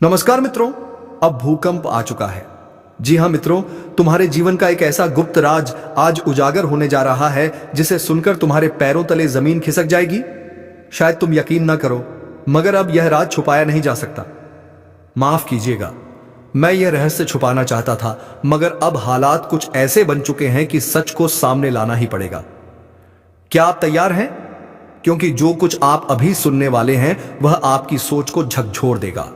नमस्कार मित्रों, अब भूकंप आ चुका है। जी हां मित्रों, तुम्हारे जीवन का एक ऐसा गुप्त राज आज उजागर होने जा रहा है जिसे सुनकर तुम्हारे पैरों तले जमीन खिसक जाएगी। शायद तुम यकीन ना करो, मगर अब यह राज छुपाया नहीं जा सकता। माफ कीजिएगा, मैं यह रहस्य छुपाना चाहता था, मगर अब हालात कुछ ऐसे बन चुके हैं कि सच को सामने लाना ही पड़ेगा। क्या आप तैयार हैं? क्योंकि जो कुछ आप अभी सुनने वाले हैं वह आपकी सोच को झकझोर देगा।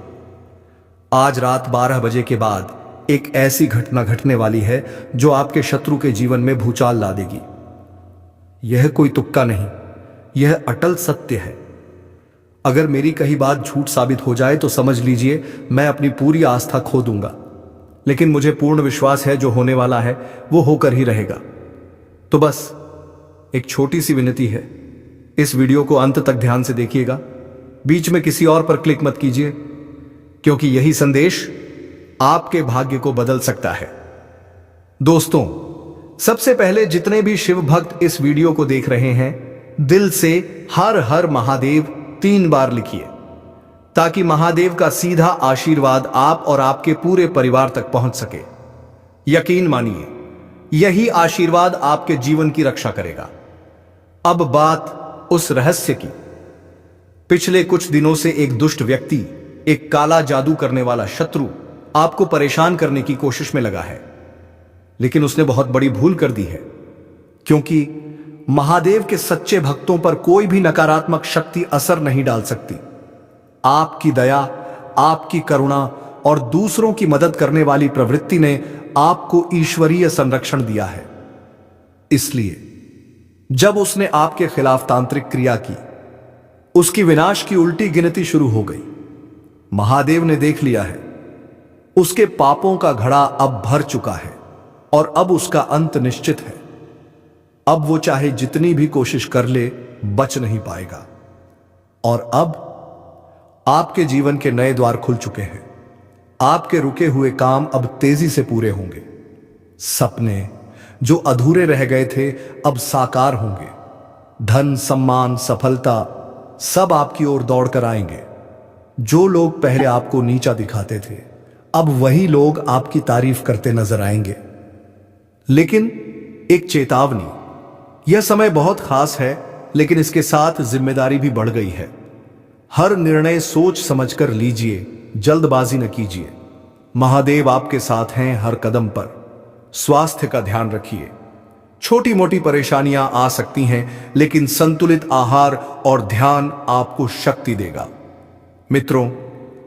आज रात 12 बजे के बाद एक ऐसी घटना घटने वाली है जो आपके शत्रु के जीवन में भूचाल ला देगी। यह कोई तुक्का नहीं, यह अटल सत्य है। अगर मेरी कही बात झूठ साबित हो जाए तो समझ लीजिए मैं अपनी पूरी आस्था खो दूंगा, लेकिन मुझे पूर्ण विश्वास है जो होने वाला है वो होकर ही रहेगा। तो बस एक छोटी सी विनती है, इस वीडियो को अंत तक ध्यान से देखिएगा। बीच में किसी और पर क्लिक मत कीजिए, क्योंकि यही संदेश आपके भाग्य को बदल सकता है। दोस्तों, सबसे पहले जितने भी शिव भक्त इस वीडियो को देख रहे हैं, दिल से हर हर महादेव 3 बार लिखिए, ताकि महादेव का सीधा आशीर्वाद आप और आपके पूरे परिवार तक पहुंच सके। यकीन मानिए, यही आशीर्वाद आपके जीवन की रक्षा करेगा। अब बात उस रहस्य की। पिछले कुछ दिनों से एक दुष्ट व्यक्ति, एक काला जादू करने वाला शत्रु आपको परेशान करने की कोशिश में लगा है। लेकिन उसने बहुत बड़ी भूल कर दी है, क्योंकि महादेव के सच्चे भक्तों पर कोई भी नकारात्मक शक्ति असर नहीं डाल सकती। आपकी दया, आपकी करुणा और दूसरों की मदद करने वाली प्रवृत्ति ने आपको ईश्वरीय संरक्षण दिया है। इसलिए जब उसने आपके खिलाफ तांत्रिक क्रिया की, उसकी विनाश की उल्टी गिनती शुरू हो गई। महादेव ने देख लिया है, उसके पापों का घड़ा अब भर चुका है और अब उसका अंत निश्चित है। अब वो चाहे जितनी भी कोशिश कर ले, बच नहीं पाएगा। और अब आपके जीवन के नए द्वार खुल चुके हैं। आपके रुके हुए काम अब तेजी से पूरे होंगे। सपने जो अधूरे रह गए थे अब साकार होंगे। धन, सम्मान, सफलता सब आपकी ओर दौड़ कर आएंगे। जो लोग पहले आपको नीचा दिखाते थे, अब वही लोग आपकी तारीफ करते नजर आएंगे। लेकिन एक चेतावनी, यह समय बहुत खास है, लेकिन इसके साथ जिम्मेदारी भी बढ़ गई है। हर निर्णय सोच समझकर लीजिए, जल्दबाजी न कीजिए। महादेव आपके साथ हैं हर कदम पर। स्वास्थ्य का ध्यान रखिए। छोटी मोटी परेशानियां आ सकती हैं, लेकिन संतुलित आहार और ध्यान आपको शक्ति देगा। मित्रों,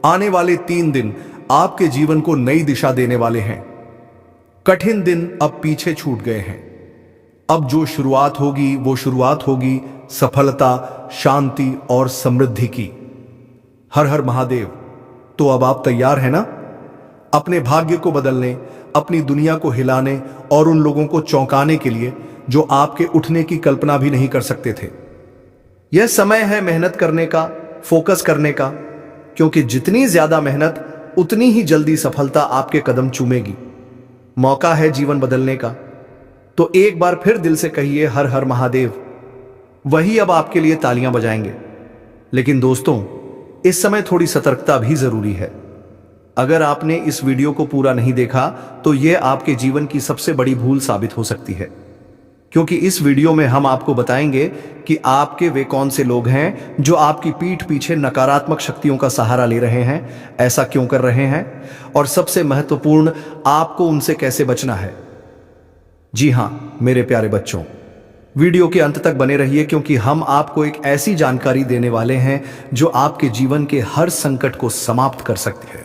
आने वाले 3 दिन आपके जीवन को नई दिशा देने वाले हैं। कठिन दिन अब पीछे छूट गए हैं। अब जो शुरुआत होगी वो शुरुआत होगी सफलता, शांति और समृद्धि की। हर हर महादेव। तो अब आप तैयार हैं ना, अपने भाग्य को बदलने, अपनी दुनिया को हिलाने और उन लोगों को चौंकाने के लिए जो आपके उठने की कल्पना भी नहीं कर सकते थे। यह समय है मेहनत करने का, फोकस करने का, क्योंकि जितनी ज्यादा मेहनत उतनी ही जल्दी सफलता आपके कदम चूमेगी। मौका है जीवन बदलने का। तो एक बार फिर दिल से कहिए हर हर महादेव। वही अब आपके लिए तालियां बजाएंगे। लेकिन दोस्तों, इस समय थोड़ी सतर्कता भी जरूरी है। अगर आपने इस वीडियो को पूरा नहीं देखा तो यह आपके जीवन की सबसे बड़ी भूल साबित हो सकती है, क्योंकि इस वीडियो में हम आपको बताएंगे कि आपके वे कौन से लोग हैं जो आपकी पीठ पीछे नकारात्मक शक्तियों का सहारा ले रहे हैं, ऐसा क्यों कर रहे हैं, और सबसे महत्वपूर्ण, आपको उनसे कैसे बचना है। जी हां मेरे प्यारे बच्चों, वीडियो के अंत तक बने रहिए, क्योंकि हम आपको एक ऐसी जानकारी देने वाले हैं जो आपके जीवन के हर संकट को समाप्त कर सकती है।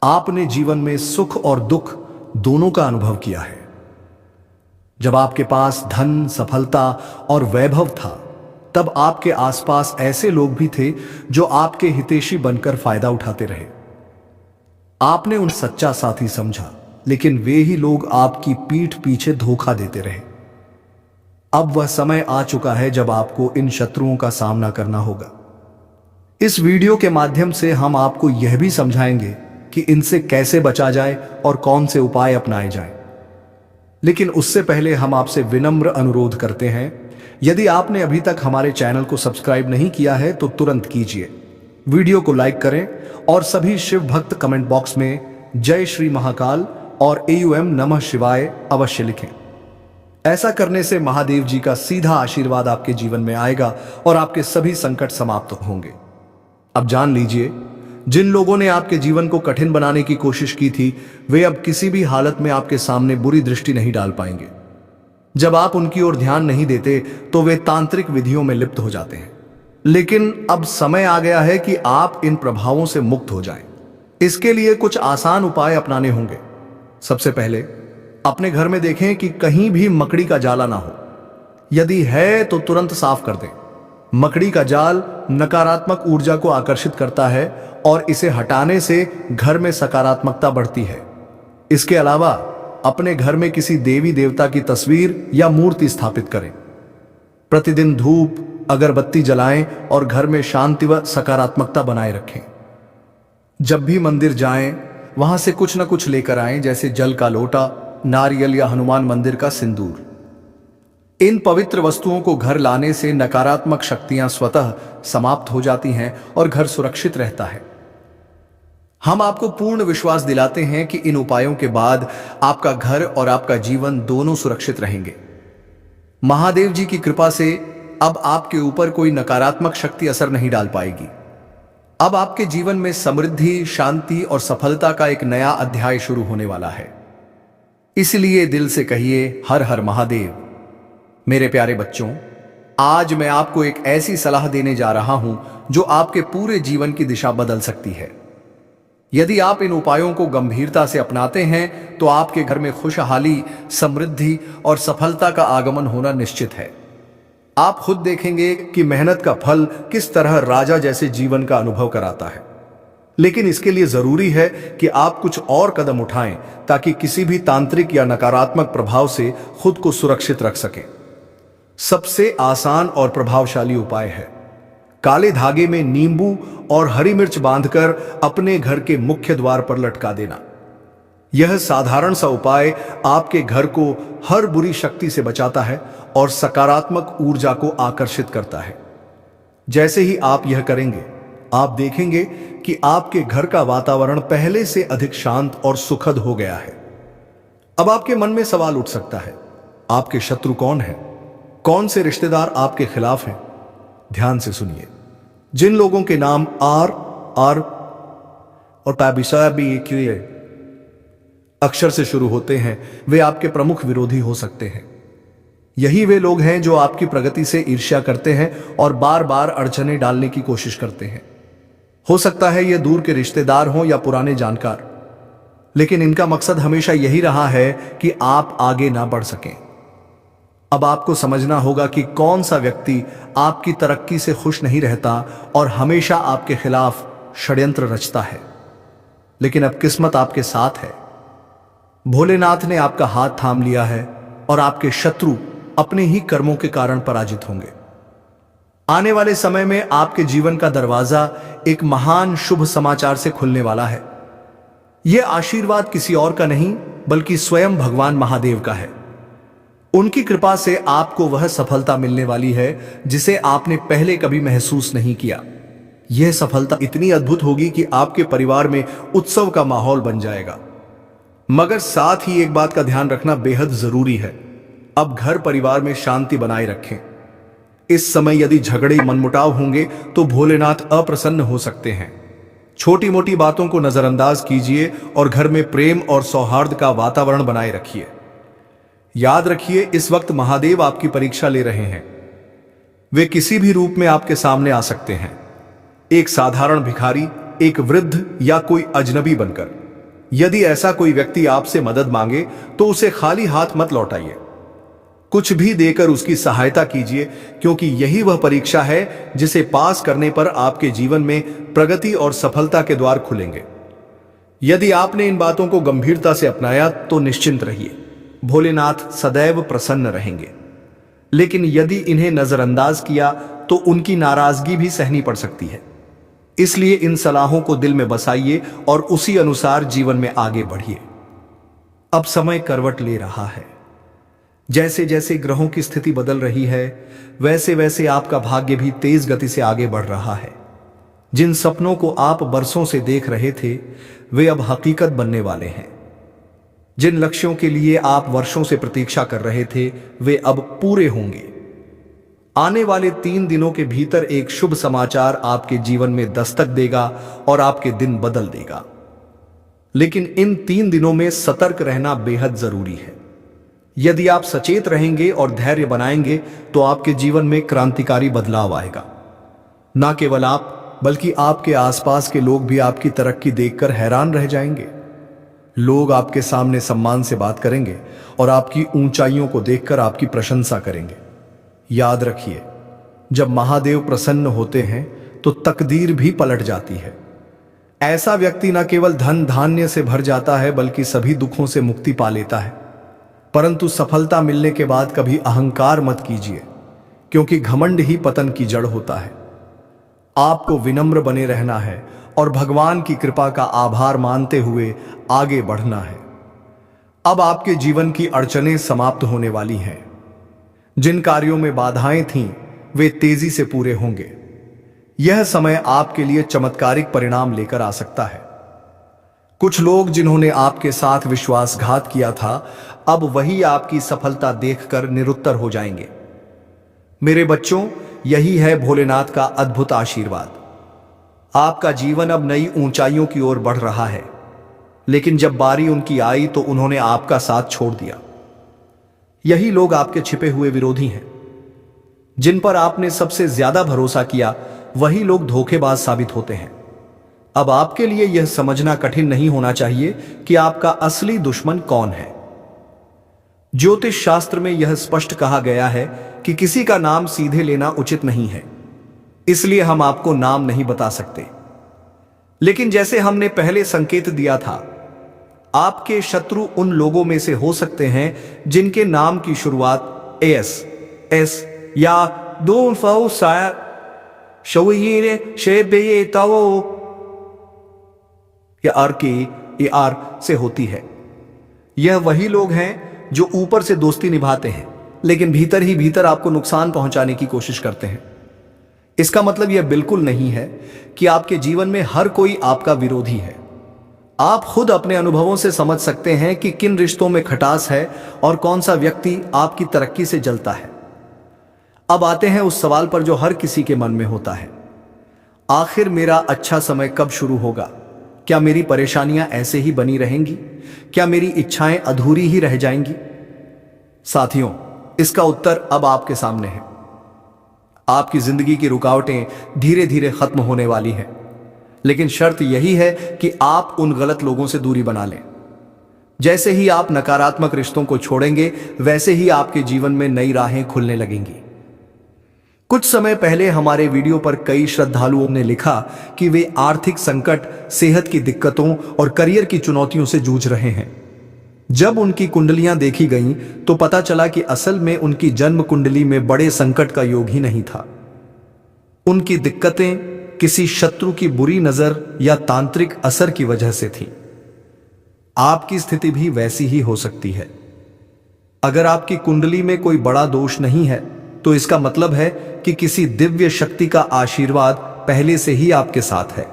आपने जीवन में सुख और दुख दोनों का अनुभव किया है। जब आपके पास धन, सफलता और वैभव था, तब आपके आसपास ऐसे लोग भी थे जो आपके हितैषी बनकर फायदा उठाते रहे। आपने उन सच्चा साथी समझा, लेकिन वे ही लोग आपकी पीठ पीछे धोखा देते रहे। अब वह समय आ चुका है जब आपको इन शत्रुओं का सामना करना होगा। इस वीडियो के माध्यम से हम आपको यह भी समझाएंगे कि इनसे कैसे बचा जाए और कौन से उपाय अपनाए जाएं। लेकिन उससे पहले हम आपसे विनम्र अनुरोध करते हैं, यदि आपने अभी तक हमारे चैनल को सब्सक्राइब नहीं किया है तो तुरंत कीजिए वीडियो को लाइक करें और सभी शिव भक्त कमेंट बॉक्स में जय श्री महाकाल और AUM नमः शिवाय अवश्य लिखें। ऐसा करने से महादेव जी का सीधा आशीर्वाद आपके जीवन में आएगा और आपके सभी संकट समाप्त होंगे। अब जान लीजिए, जिन लोगों ने आपके जीवन को कठिन बनाने की कोशिश की थी, वे अब किसी भी हालत में आपके सामने बुरी दृष्टि नहीं डाल पाएंगे। जब आप उनकी ओर ध्यान नहीं देते तो वे तांत्रिक विधियों में लिप्त हो जाते हैं। लेकिन अब समय आ गया है कि आप इन प्रभावों से मुक्त हो जाएं। इसके लिए कुछ आसान उपाय अपनाने होंगे। सबसे पहले अपने घर में देखें कि कहीं भी मकड़ी का जाला ना हो। यदि है तो तुरंत साफ कर दें। मकड़ी का जाल नकारात्मक ऊर्जा को आकर्षित करता है और इसे हटाने से घर में सकारात्मकता बढ़ती है। इसके अलावा अपने घर में किसी देवी देवता की तस्वीर या मूर्ति स्थापित करें। प्रतिदिन धूप अगरबत्ती जलाएं और घर में शांति व सकारात्मकता बनाए रखें। जब भी मंदिर जाएं, वहां से कुछ न कुछ लेकर आएं, जैसे जल का लोटा, नारियल या हनुमान मंदिर का सिंदूर। इन पवित्र वस्तुओं को घर लाने से नकारात्मक शक्तियां स्वतः समाप्त हो जाती हैं और घर सुरक्षित रहता है। हम आपको पूर्ण विश्वास दिलाते हैं कि इन उपायों के बाद आपका घर और आपका जीवन दोनों सुरक्षित रहेंगे। महादेव जी की कृपा से अब आपके ऊपर कोई नकारात्मक शक्ति असर नहीं डाल पाएगी। अब आपके जीवन में समृद्धि, शांति और सफलता का एक नया अध्याय शुरू होने वाला है। इसलिए दिल से कहिए हर हर महादेव। मेरे प्यारे बच्चों, आज मैं आपको एक ऐसी सलाह देने जा रहा हूं जो आपके पूरे जीवन की दिशा बदल सकती है। यदि आप इन उपायों को गंभीरता से अपनाते हैं तो आपके घर में खुशहाली, समृद्धि और सफलता का आगमन होना निश्चित है। आप खुद देखेंगे कि मेहनत का फल किस तरह राजा जैसे जीवन का अनुभव कराता है। लेकिन इसके लिए जरूरी है कि आप कुछ और कदम उठाएं ताकि किसी भी तांत्रिक या नकारात्मक प्रभाव से खुद को सुरक्षित रख सकें। सबसे आसान और प्रभावशाली उपाय है काले धागे में नींबू और हरी मिर्च बांधकर अपने घर के मुख्य द्वार पर लटका देना। यह साधारण सा उपाय आपके घर को हर बुरी शक्ति से बचाता है और सकारात्मक ऊर्जा को आकर्षित करता है। जैसे ही आप यह करेंगे, आप देखेंगे कि आपके घर का वातावरण पहले से अधिक शांत और सुखद हो गया है। अब आपके मन में सवाल उठ सकता है, आपके शत्रु कौन है? कौन से रिश्तेदार आपके खिलाफ हैं? ध्यान से सुनिए। जिन लोगों के नाम आर और अक्षर से शुरू होते हैं, वे आपके प्रमुख विरोधी हो सकते हैं। यही वे लोग हैं जो आपकी प्रगति से ईर्ष्या करते हैं और बार बार अड़चने डालने की कोशिश करते हैं। हो सकता है ये दूर के रिश्तेदार हों या पुराने जानकार, लेकिन इनका मकसद हमेशा यही रहा है कि आप आगे ना बढ़ सकें। अब आपको समझना होगा कि कौन सा व्यक्ति आपकी तरक्की से खुश नहीं रहता और हमेशा आपके खिलाफ षड्यंत्र रचता है। लेकिन अब किस्मत आपके साथ है। भोलेनाथ ने आपका हाथ थाम लिया है और आपके शत्रु अपने ही कर्मों के कारण पराजित होंगे। आने वाले समय में आपके जीवन का दरवाजा एक महान शुभ समाचार से खुलने वाला है। यह आशीर्वाद किसी और का नहीं बल्कि स्वयं भगवान महादेव का है। उनकी कृपा से आपको वह सफलता मिलने वाली है जिसे आपने पहले कभी महसूस नहीं किया। यह सफलता इतनी अद्भुत होगी कि आपके परिवार में उत्सव का माहौल बन जाएगा। मगर साथ ही एक बात का ध्यान रखना बेहद जरूरी है। अब घर परिवार में शांति बनाए रखें। इस समय यदि झगड़े, मनमुटाव होंगे तो भोलेनाथ अप्रसन्न हो सकते हैं। छोटी मोटी बातों को नजरअंदाज कीजिए और घर में प्रेम और सौहार्द का वातावरण बनाए रखिए। याद रखिए, इस वक्त महादेव आपकी परीक्षा ले रहे हैं। वे किसी भी रूप में आपके सामने आ सकते हैं, एक साधारण भिखारी, एक वृद्ध या कोई अजनबी बनकर। यदि ऐसा कोई व्यक्ति आपसे मदद मांगे तो उसे खाली हाथ मत लौटाइए। कुछ भी देकर उसकी सहायता कीजिए, क्योंकि यही वह परीक्षा है जिसे पास करने पर आपके जीवन में प्रगति और सफलता के द्वार खुलेंगे। यदि आपने इन बातों को गंभीरता से अपनाया तो निश्चिंत रहिए, भोलेनाथ सदैव प्रसन्न रहेंगे। लेकिन यदि इन्हें नजरअंदाज किया तो उनकी नाराजगी भी सहनी पड़ सकती है। इसलिए इन सलाहों को दिल में बसाइए और उसी अनुसार जीवन में आगे बढ़िए। अब समय करवट ले रहा है। जैसे जैसे ग्रहों की स्थिति बदल रही है, वैसे वैसे आपका भाग्य भी तेज गति से आगे बढ़ रहा है। जिन सपनों को आप बरसों से देख रहे थे वे अब हकीकत बनने वाले हैं। जिन लक्ष्यों के लिए आप वर्षों से प्रतीक्षा कर रहे थे वे अब पूरे होंगे। आने वाले 3 दिनों के भीतर एक शुभ समाचार आपके जीवन में दस्तक देगा और आपके दिन बदल देगा। लेकिन इन 3 दिनों में सतर्क रहना बेहद जरूरी है। यदि आप सचेत रहेंगे और धैर्य बनाएंगे तो आपके जीवन में क्रांतिकारी बदलाव आएगा। ना केवल आप बल्कि आपके आसपास के लोग भी आपकी तरक्की देखकर हैरान रह जाएंगे। लोग आपके सामने सम्मान से बात करेंगे और आपकी ऊंचाइयों को देखकर आपकी प्रशंसा करेंगे। याद रखिए, जब महादेव प्रसन्न होते हैं तो तकदीर भी पलट जाती है। ऐसा व्यक्ति न केवल धन धान्य से भर जाता है बल्कि सभी दुखों से मुक्ति पा लेता है। परंतु सफलता मिलने के बाद कभी अहंकार मत कीजिए, क्योंकि घमंड ही पतन की जड़ होता है। आपको विनम्र बने रहना है और भगवान की कृपा का आभार मानते हुए आगे बढ़ना है। अब आपके जीवन की अड़चनें समाप्त होने वाली हैं। जिन कार्यों में बाधाएं थीं वे तेजी से पूरे होंगे। यह समय आपके लिए चमत्कारिक परिणाम लेकर आ सकता है। कुछ लोग जिन्होंने आपके साथ विश्वासघात किया था अब वही आपकी सफलता देखकर निरुत्तर हो जाएंगे। मेरे बच्चों, यही है भोलेनाथ का अद्भुत आशीर्वाद। आपका जीवन अब नई ऊंचाइयों की ओर बढ़ रहा है। लेकिन जब बारी उनकी आई तो उन्होंने आपका साथ छोड़ दिया। यही लोग आपके छिपे हुए विरोधी हैं। जिन पर आपने सबसे ज्यादा भरोसा किया वही लोग धोखेबाज साबित होते हैं। अब आपके लिए यह समझना कठिन नहीं होना चाहिए कि आपका असली दुश्मन कौन है। ज्योतिष शास्त्र में यह स्पष्ट कहा गया है कि किसी का नाम सीधे लेना उचित नहीं है, इसलिए हम आपको नाम नहीं बता सकते। लेकिन जैसे हमने पहले संकेत दिया था, आपके शत्रु उन लोगों में से हो सकते हैं जिनके नाम की शुरुआत एस, एस या दो या आर के आर से होती है। यह वही लोग हैं जो ऊपर से दोस्ती निभाते हैं लेकिन भीतर ही भीतर आपको नुकसान पहुंचाने की कोशिश करते हैं। इसका मतलब यह बिल्कुल नहीं है कि आपके जीवन में हर कोई आपका विरोधी है। आप खुद अपने अनुभवों से समझ सकते हैं कि किन रिश्तों में खटास है और कौन सा व्यक्ति आपकी तरक्की से जलता है। अब आते हैं उस सवाल पर जो हर किसी के मन में होता है, आखिर मेरा अच्छा समय कब शुरू होगा? क्या मेरी परेशानियां ऐसे ही बनी रहेंगी? क्या मेरी इच्छाएं अधूरी ही रह जाएंगी? साथियों, इसका उत्तर अब आपके सामने है। आपकी जिंदगी की रुकावटें धीरे धीरे खत्म होने वाली हैं, लेकिन शर्त यही है कि आप उन गलत लोगों से दूरी बना लें। जैसे ही आप नकारात्मक रिश्तों को छोड़ेंगे वैसे ही आपके जीवन में नई राहें खुलने लगेंगी। कुछ समय पहले हमारे वीडियो पर कई श्रद्धालुओं ने लिखा कि वे आर्थिक संकट, सेहत की दिक्कतों और करियर की चुनौतियों से जूझ रहे हैं। जब उनकी कुंडलियां देखी गईं तो पता चला कि असल में उनकी जन्म कुंडली में बड़े संकट का योग ही नहीं था। उनकी दिक्कतें किसी शत्रु की बुरी नजर या तांत्रिक असर की वजह से थी। आपकी स्थिति भी वैसी ही हो सकती है। अगर आपकी कुंडली में कोई बड़ा दोष नहीं है तो इसका मतलब है कि किसी दिव्य शक्ति का आशीर्वाद पहले से ही आपके साथ है।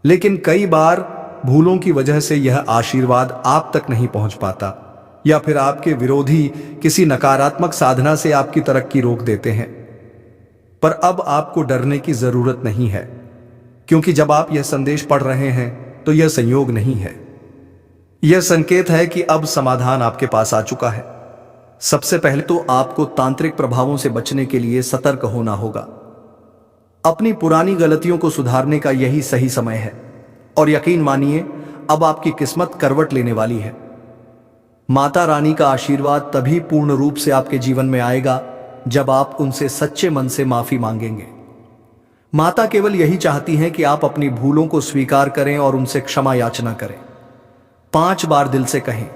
लेकिन कई बार भूलों की वजह से यह आशीर्वाद आप तक नहीं पहुंच पाता, या फिर आपके विरोधी किसी नकारात्मक साधना से आपकी तरक्की रोक देते हैं। पर अब आपको डरने की जरूरत नहीं है, क्योंकि जब आप यह संदेश पढ़ रहे हैं तो यह संयोग नहीं है। यह संकेत है कि अब समाधान आपके पास आ चुका है। सबसे पहले तो आपको तांत्रिक प्रभावों से बचने के लिए सतर्क होना होगा। अपनी पुरानी गलतियों को सुधारने का यही सही समय है, और यकीन मानिए अब आपकी किस्मत करवट लेने वाली है। माता रानी का आशीर्वाद तभी पूर्ण रूप से आपके जीवन में आएगा जब आप उनसे सच्चे मन से माफी मांगेंगे। माता केवल यही चाहती हैं कि आप अपनी भूलों को स्वीकार करें और उनसे क्षमा याचना करें। 5 बार दिल से कहें,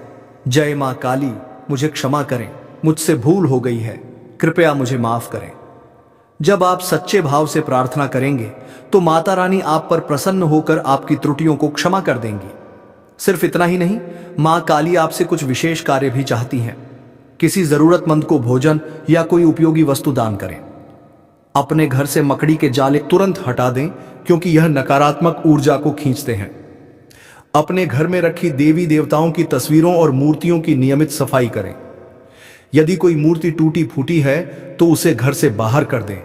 जय मां काली, मुझे क्षमा करें, मुझसे भूल हो गई है, कृपया मुझे माफ करें। जब आप सच्चे भाव से प्रार्थना करेंगे तो माता रानी आप पर प्रसन्न होकर आपकी त्रुटियों को क्षमा कर देंगी। सिर्फ इतना ही नहीं, मां काली आपसे कुछ विशेष कार्य भी चाहती हैं। किसी जरूरतमंद को भोजन या कोई उपयोगी वस्तु दान करें। अपने घर से मकड़ी के जाले तुरंत हटा दें, क्योंकि यह नकारात्मक ऊर्जा को खींचते हैं। अपने घर में रखी देवी देवताओं की तस्वीरों और मूर्तियों की नियमित सफाई करें। यदि कोई मूर्ति टूटी फूटी है तो उसे घर से बाहर कर दें,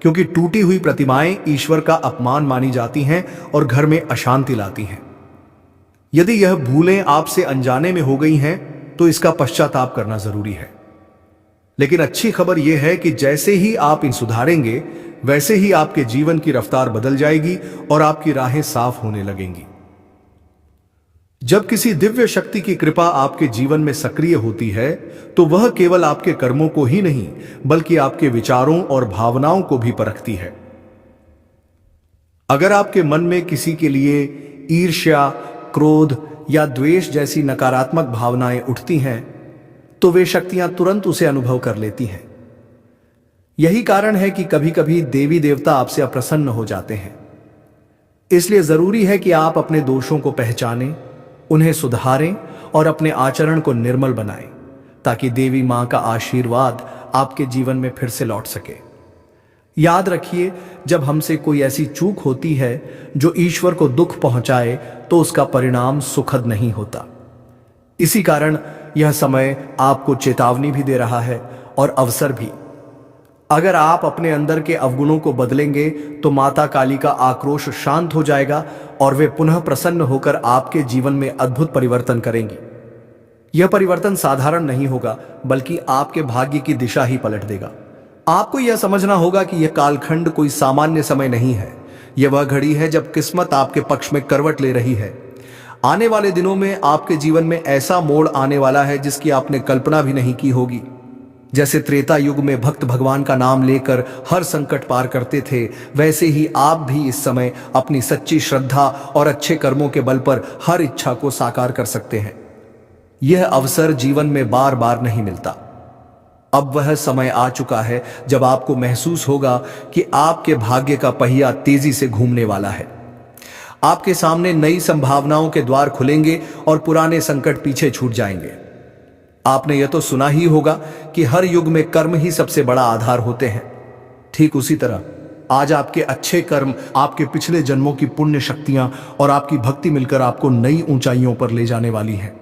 क्योंकि टूटी हुई प्रतिमाएं ईश्वर का अपमान मानी जाती हैं और घर में अशांति लाती हैं। यदि यह भूलें आपसे अनजाने में हो गई हैं तो इसका पश्चाताप करना जरूरी है। लेकिन अच्छी खबर यह है कि जैसे ही आप इन सुधारेंगे, वैसे ही आपके जीवन की रफ्तार बदल जाएगी और आपकी राहें साफ होने लगेंगी। जब किसी दिव्य शक्ति की कृपा आपके जीवन में सक्रिय होती है तो वह केवल आपके कर्मों को ही नहीं, बल्कि आपके विचारों और भावनाओं को भी परखती है। अगर आपके मन में किसी के लिए ईर्ष्या, क्रोध या द्वेष जैसी नकारात्मक भावनाएं उठती हैं, तो वे शक्तियां तुरंत उसे अनुभव कर लेती हैं। यही कारण है कि कभी कभी देवी देवता आपसे अप्रसन्न हो जाते हैं। इसलिए जरूरी है कि आप अपने दोषों को पहचानें, उन्हें सुधारें और अपने आचरण को निर्मल बनाएं, ताकि देवी मां का आशीर्वाद आपके जीवन में फिर से लौट सके। याद रखिए, जब हमसे कोई ऐसी चूक होती है जो ईश्वर को दुख पहुंचाए, तो उसका परिणाम सुखद नहीं होता। इसी कारण यह समय आपको चेतावनी भी दे रहा है और अवसर भी। अगर आप अपने अंदर के अवगुणों को बदलेंगे तो माता काली का आक्रोश शांत हो जाएगा और वे पुनः प्रसन्न होकर आपके जीवन में अद्भुत परिवर्तन करेंगी। यह परिवर्तन साधारण नहीं होगा, बल्कि आपके भाग्य की दिशा ही पलट देगा। आपको यह समझना होगा कि यह कालखंड कोई सामान्य समय नहीं है। यह वह घड़ी है जब किस्मत आपके पक्ष में करवट ले रही है। आने वाले दिनों में आपके जीवन में ऐसा मोड़ आने वाला है जिसकी आपने कल्पना भी नहीं की होगी। जैसे त्रेता युग में भक्त भगवान का नाम लेकर हर संकट पार करते थे, वैसे ही आप भी इस समय अपनी सच्ची श्रद्धा और अच्छे कर्मों के बल पर हर इच्छा को साकार कर सकते हैं। यह अवसर जीवन में बार बार नहीं मिलता। अब वह समय आ चुका है जब आपको महसूस होगा कि आपके भाग्य का पहिया तेजी से घूमने वाला है। आपके सामने नई संभावनाओं के द्वार खुलेंगे और पुराने संकट पीछे छूट जाएंगे। आपने यह तो सुना ही होगा कि हर युग में कर्म ही सबसे बड़ा आधार होते हैं। ठीक उसी तरह आज आपके अच्छे कर्म, आपके पिछले जन्मों की पुण्य शक्तियां और आपकी भक्ति मिलकर आपको नई ऊंचाइयों पर ले जाने वाली है।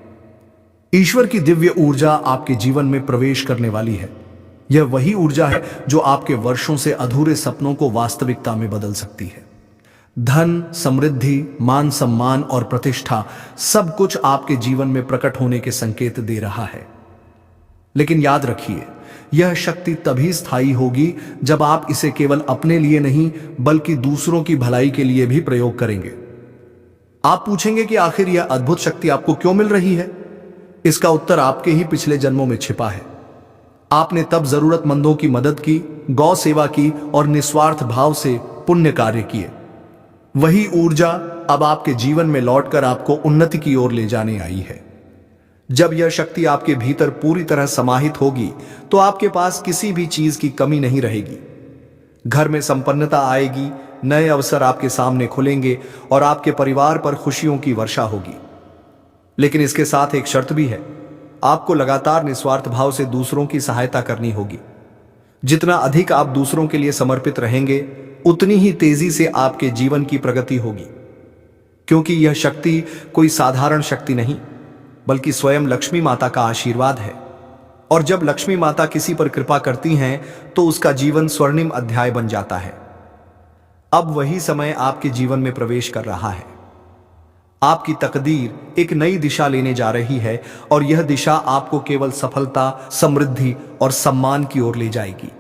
ईश्वर की दिव्य ऊर्जा आपके जीवन में प्रवेश करने वाली है। यह वही ऊर्जा है जो आपके वर्षों से अधूरे सपनों को वास्तविकता में बदल सकती है। धन, समृद्धि, मान सम्मान और प्रतिष्ठा सब कुछ आपके जीवन में प्रकट होने के संकेत दे रहा है। लेकिन याद रखिए, यह शक्ति तभी स्थायी होगी जब आप इसे केवल अपने लिए नहीं, बल्कि दूसरों की भलाई के लिए भी प्रयोग करेंगे। आप पूछेंगे कि आखिर यह अद्भुत शक्ति आपको क्यों मिल रही है? इसका उत्तर आपके ही पिछले जन्मों में छिपा है। आपने तब जरूरतमंदों की मदद की, गौ सेवा की और निस्वार्थ भाव से पुण्य कार्य किए। वही ऊर्जा अब आपके जीवन में लौटकर आपको उन्नति की ओर ले जाने आई है। जब यह शक्ति आपके भीतर पूरी तरह समाहित होगी तो आपके पास किसी भी चीज की कमी नहीं रहेगी। घर में संपन्नता आएगी, नए अवसर आपके सामने खुलेंगे और आपके परिवार पर खुशियों की वर्षा होगी। लेकिन इसके साथ एक शर्त भी है। आपको लगातार निस्वार्थ भाव से दूसरों की सहायता करनी होगी। जितना अधिक आप दूसरों के लिए समर्पित रहेंगे, उतनी ही तेजी से आपके जीवन की प्रगति होगी। क्योंकि यह शक्ति कोई साधारण शक्ति नहीं, बल्कि स्वयं लक्ष्मी माता का आशीर्वाद है। और जब लक्ष्मी माता किसी पर कृपा करती हैं तो उसका जीवन स्वर्णिम अध्याय बन जाता है। अब वही समय आपके जीवन में प्रवेश कर रहा है। आपकी तकदीर एक नई दिशा लेने जा रही है और यह दिशा आपको केवल सफलता, समृद्धि और सम्मान की ओर ले जाएगी।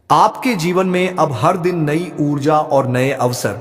आपके जीवन में अब हर दिन नई ऊर्जा और नए अवसर